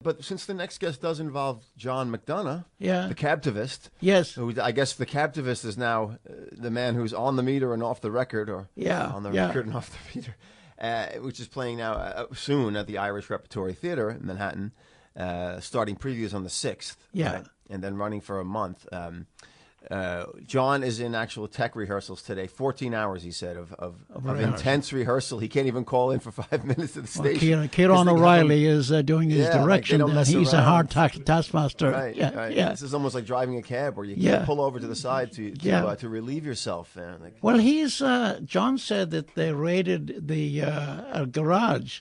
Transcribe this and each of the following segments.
but since the next guest does involve John McDonagh, Yeah. the captivist, Yes. who I guess the captivist is now the man who's on the meter and off the record, or on the record and off the meter, which is playing now soon at the Irish Repertory Theater in Manhattan, starting previews on the 6th. Yeah. Right? And then running for a month. John is in actual tech rehearsals today. 14 hours, he said, of intense rehearsal. He can't even call in for 5 minutes to the station. Well, Kieran O'Reilly is doing his direction, and he's a hard taskmaster. Right, yeah. This is almost like driving a cab where you can't pull over to the side to relieve yourself. Well, John said that they raided the garage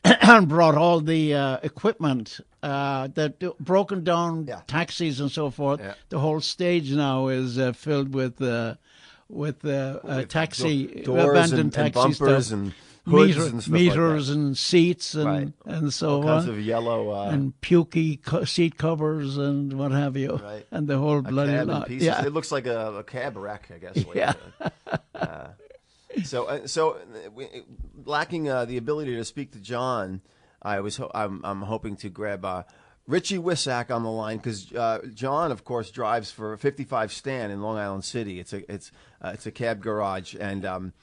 and brought all the equipment, that broken down taxis and so forth. Yeah. The whole stage now is filled with taxi doors abandoned and taxi bumpers stuff. and hoods and stuff meters like that. And seats and so all kinds of yellow and pukey seat covers and what have you, and the whole bloody lot. Yeah. It looks like a cab wreck, I guess. So lacking the ability to speak to John, I'm hoping to grab Richie Wissak on the line, because John, of course, drives for 55 Stan in Long Island City. It's a cab garage, and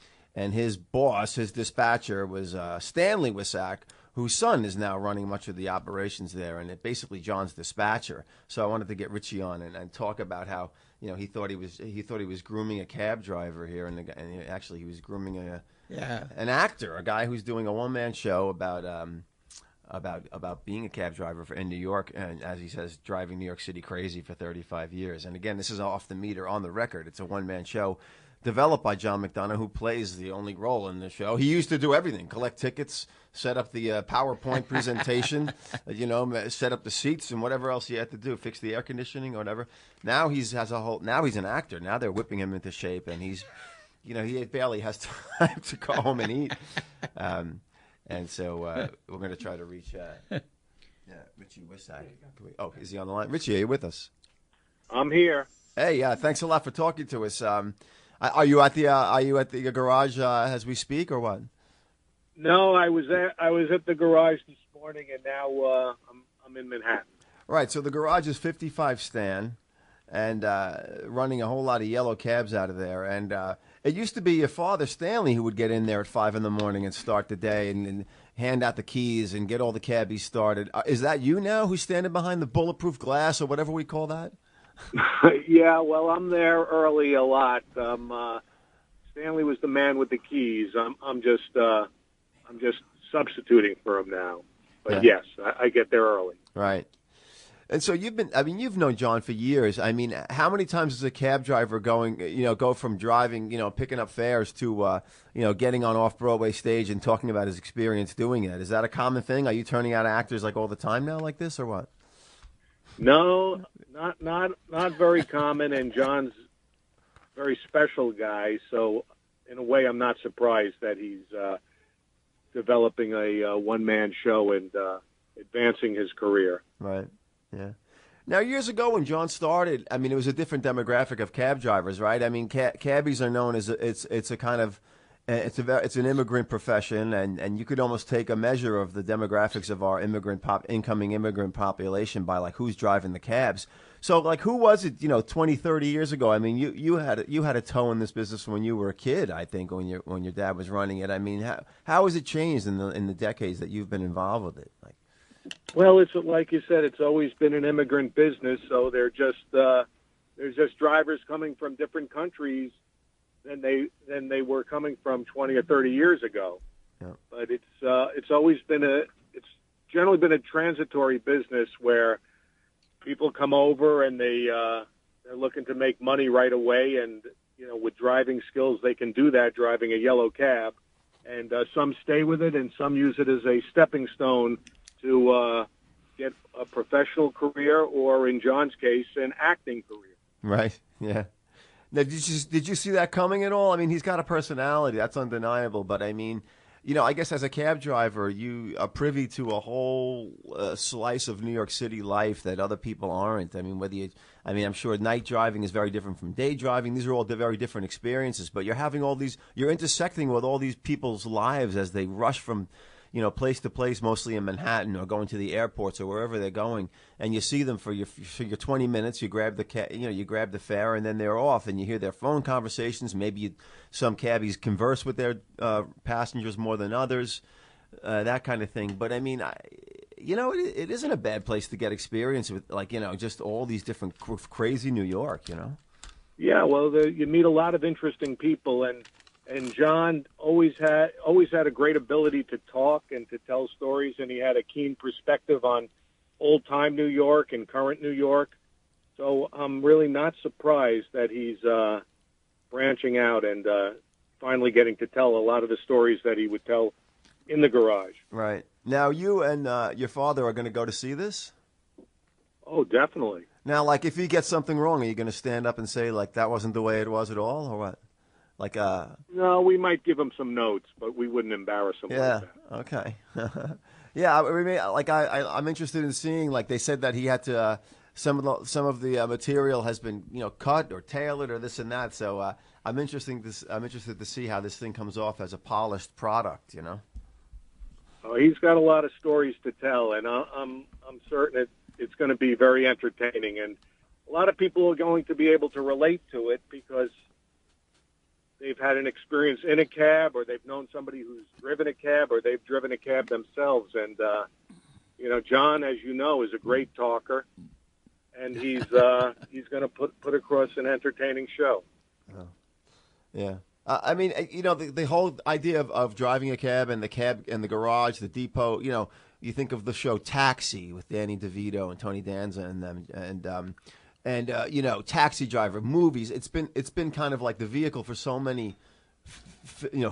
his boss, his dispatcher, was Stanley Wissak, whose son is now running much of the operations there, and basically John's dispatcher. So I wanted to get Richie on and talk about how he thought he was grooming a cab driver here, and actually he was grooming an actor, a guy who's doing a one-man show about being a cab driver in New York, and as he says, driving New York City crazy for 35 years. And again, this is off the meter, on the record. It's a one-man show developed by John McDonagh, who plays the only role in the show. He used to do everything: collect tickets, set up the PowerPoint presentation, set up the seats and whatever else he had to do, fix the air conditioning or whatever. Now now he's an actor. Now they're whipping him into shape, and he's, he barely has time to go home and eat. And so we're going to try to reach Richie Wissak. Is he on the line? Richie, are you with us? I'm here. Hey, thanks a lot for talking to us. Are you at the garage as we speak, or what? No, I was at the garage this morning, and now I'm in Manhattan. Right. So the garage is 55 Stan, and running a whole lot of yellow cabs out of there. And it used to be your father, Stanley, who would get in there at 5 in the morning and start the day and hand out the keys and get all the cabbies started. Is that you now, who's standing behind the bulletproof glass or whatever we call that? Yeah, well, I'm there early a lot. Stanley was the man with the keys. I'm just substituting for him now. But yes, I get there early. Right. And so you've known John for years. I mean, how many times is a cab driver go from driving, picking up fares to, getting on Off Broadway stage and talking about his experience doing it? Is that a common thing? Are you turning out actors like all the time now like this, or what? No, not very common. And John's a very special guy. So in a way, I'm not surprised that he's developing a one-man show and advancing his career. Right. Yeah. Now, years ago when John started, I mean, it was a different demographic of cab drivers, right? I mean, cabbies are known as it's an immigrant profession, and you could almost take a measure of the demographics of our incoming immigrant population by like who's driving the cabs. So, like, who was it, 20, 30 years ago? I mean, you had a toe in this business when you were a kid, I think, when your dad was running it. I mean, how has it changed in the decades that you've been involved with it? Like, well, it's like you said, it's always been an immigrant business. So they're just drivers coming from different countries than they were coming from 20 or 30 years ago. Yeah. But it's generally been a transitory business where people come over and they're looking to make money right away, and with driving skills they can do that driving a yellow cab, and some stay with it and some use it as a stepping stone to get a professional career, or in John's case, an acting career. Right. Yeah. Now, did you see that coming at all? I mean, he's got a personality, that's undeniable. But I mean, I guess as a cab driver, you are privy to a whole slice of New York City life that other people aren't. I mean, I'm sure night driving is very different from day driving. These are all very different experiences. But you're having you're intersecting with all these people's lives as they rush from, place to place, mostly in Manhattan, or going to the airports or wherever they're going, and you see them for your 20 minutes. You grab you grab the fare, and then they're off, and you hear their phone conversations. Maybe some cabbies converse with their passengers more than others, that kind of thing. But I mean, it isn't a bad place to get experience with, just all these different crazy New York. Yeah, well, you meet a lot of interesting people, and John always had a great ability to talk and to tell stories, and he had a keen perspective on old time New York and current New York. So I'm really not surprised that he's branching out and finally getting to tell a lot of the stories that he would tell in the garage. Right. Now you and your father are going to go to see this? Oh, definitely. Now, if he gets something wrong, are you going to stand up and say, that wasn't the way it was at all, or what? No, we might give him some notes, but we wouldn't embarrass him. Yeah. Like that. Okay. Yeah. I mean, I'm interested in seeing. They said that he had to. Some of the material has been cut or tailored or this and that. So I'm interested to see how this thing comes off as a polished product. Oh, he's got a lot of stories to tell, and I'm certain it's going to be very entertaining, and a lot of people are going to be able to relate to it because they've had an experience in a cab, or they've known somebody who's driven a cab, or they've driven a cab themselves. And John, as you know, is a great talker, and he's going to put across an entertaining show. Oh. Yeah. I mean, the whole idea of driving a cab and the garage, the depot. You think of the show Taxi with Danny DeVito and Tony Danza and them, and Taxi Driver, movies. It's been kind of like the vehicle for so many,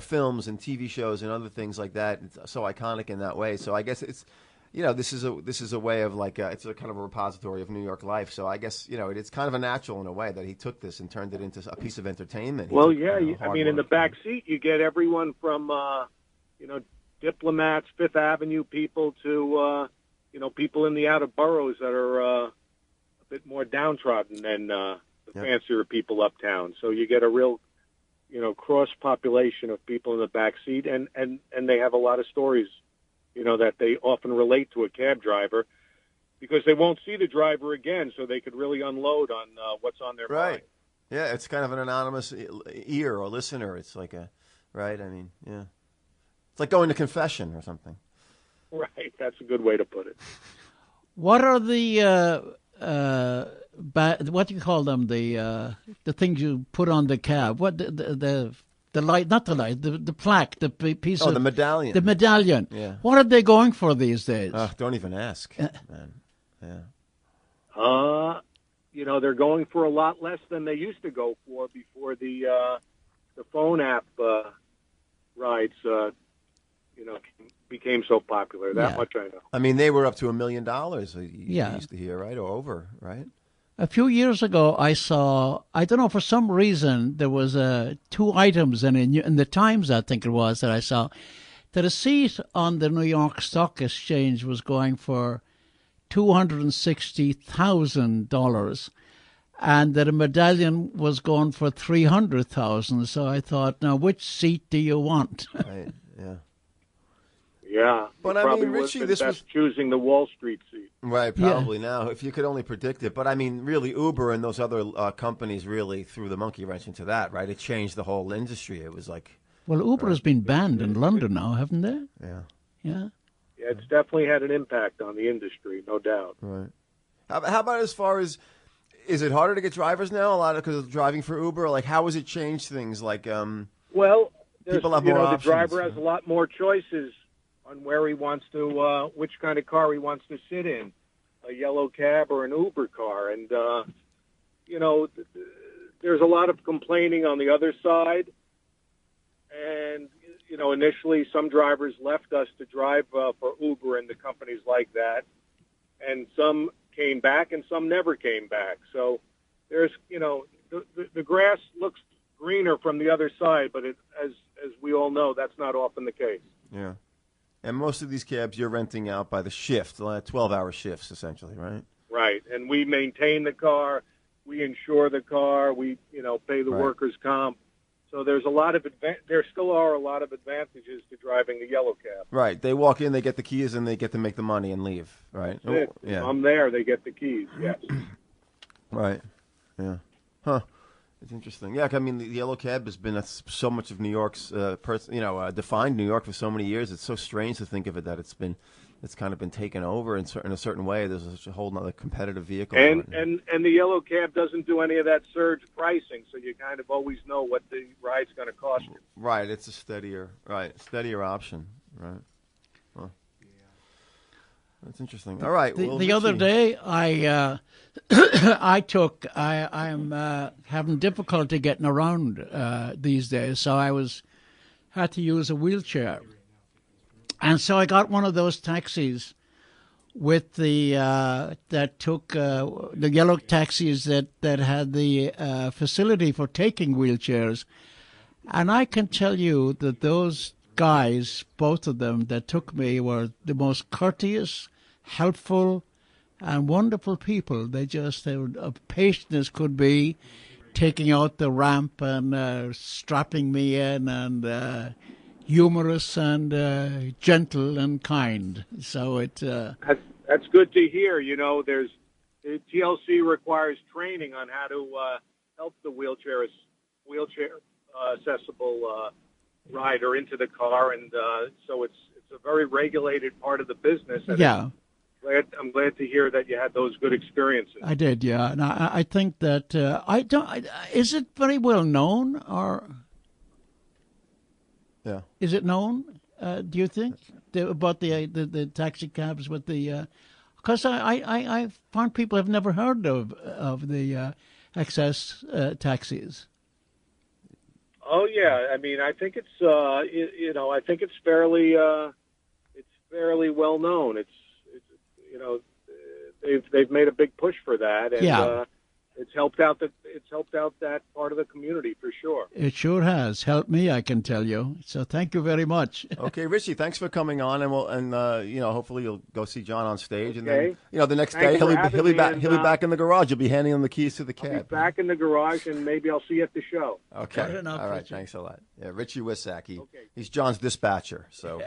films and TV shows and other things like that. It's so iconic in that way. So I guess it's, this is a way of it's a kind of a repository of New York life. So I guess it's kind of a natural in a way that he took this and turned it into a piece of entertainment. Well, I mean, in the back seat you get everyone from diplomats, Fifth Avenue people to people in the outer boroughs that are a bit more downtrodden than the fancier people uptown. So you get a real cross population of people in the back seat, and they have a lot of stories that they often relate to a cab driver because they won't see the driver again, so they could really unload on what's on their mind. Yeah, it's kind of an anonymous ear or listener. It's like right? I mean, yeah. It's like going to confession or something. Right, that's a good way to put it. What are the what do you call them? The things you put on the cab? What the light? Not the light. The plaque. The piece of the medallion. The medallion. Yeah. What are they going for these days? Don't even ask. Man. Yeah. They're going for a lot less than they used to go for before the phone app rides. Became so popular. That much I know. I mean, they were up to $1 million. You used to hear, right, or over, right? A few years ago, I saw. I don't know, for some reason there was 2 items in the Times, I think it was, that I saw that a seat on the New York Stock Exchange was going for $260,000, and that a medallion was going for $300,000. So I thought, now which seat do you want? Right. Yeah. Yeah, but I mean, Richie, this was choosing the Wall Street seat, right? Probably now, if you could only predict it. But I mean, really, Uber and those other companies really threw the monkey wrench into that, right? It changed the whole industry. It was like, well, Uber has been banned in London now, haven't they? Yeah. Yeah. Yeah, it's definitely had an impact on the industry, no doubt. Right. How about as far as, is it harder to get drivers now? A lot because of driving for Uber. How has it changed things? Well, people have more options. The driver has a lot more choices on where he wants to, which kind of car he wants to sit in, a yellow cab or an Uber car. And, there's a lot of complaining on the other side. And, initially some drivers left us to drive for Uber and the companies like that. And some came back and some never came back. So there's, the grass looks greener from the other side, but as we all know, that's not often the case. Yeah. And most of these cabs you're renting out by the shift, 12-hour shifts essentially, right? Right. And we maintain the car, we insure the car, we, pay the workers' comp. So there's a lot of there still are a lot of advantages to driving the yellow cab. Right. They walk in, they get the keys, and they get to make the money and leave. Right. That's it. Yeah. If I'm there, they get the keys. Yes. Right. Yeah. Huh. It's interesting. Yeah, I mean, the yellow cab has been so much of New York's, defined New York for so many years. It's so strange to think of it that it's kind of been taken over in a certain way. There's a whole other competitive vehicle. And the yellow cab doesn't do any of that surge pricing, so you kind of always know what the ride's going to cost you. Right. It's a steadier option. Right. Huh. That's interesting. All right. The other day, I'm having difficulty getting around these days, so had to use a wheelchair, and so I got one of those taxis with the yellow taxis that had the facility for taking wheelchairs, and I can tell you that those guys, both of them that took me, were the most courteous, helpful, and wonderful people. They were patient as could be, taking out the ramp and strapping me in, and humorous and gentle and kind. So that's good to hear. You know, TLC requires training on how to help the wheelchair accessible rider into the car, and so it's a very regulated part of the business. And yeah. I'm glad to hear that you had those good experiences. I did, yeah, and I think that is it very well known, or yeah, is it known? Do you think about the taxi cabs with the? Because I found people have never heard of the excess taxis. Oh yeah, I mean, I think it's I think it's fairly well known. It's they've made a big push for that, and yeah. It's helped out that part of the community for sure. It sure has helped me, I can tell you. So thank you very much. Okay, Richie, thanks for coming on, and hopefully you'll go see John on stage, okay. And then the next day he'll be back in the garage. You'll be handing him the keys to the cab. I'll be back in the garage, and maybe I'll see you at the show. Okay, enough, all right, Richie. Thanks a lot. Yeah, Richie Wissak, he's John's dispatcher. So.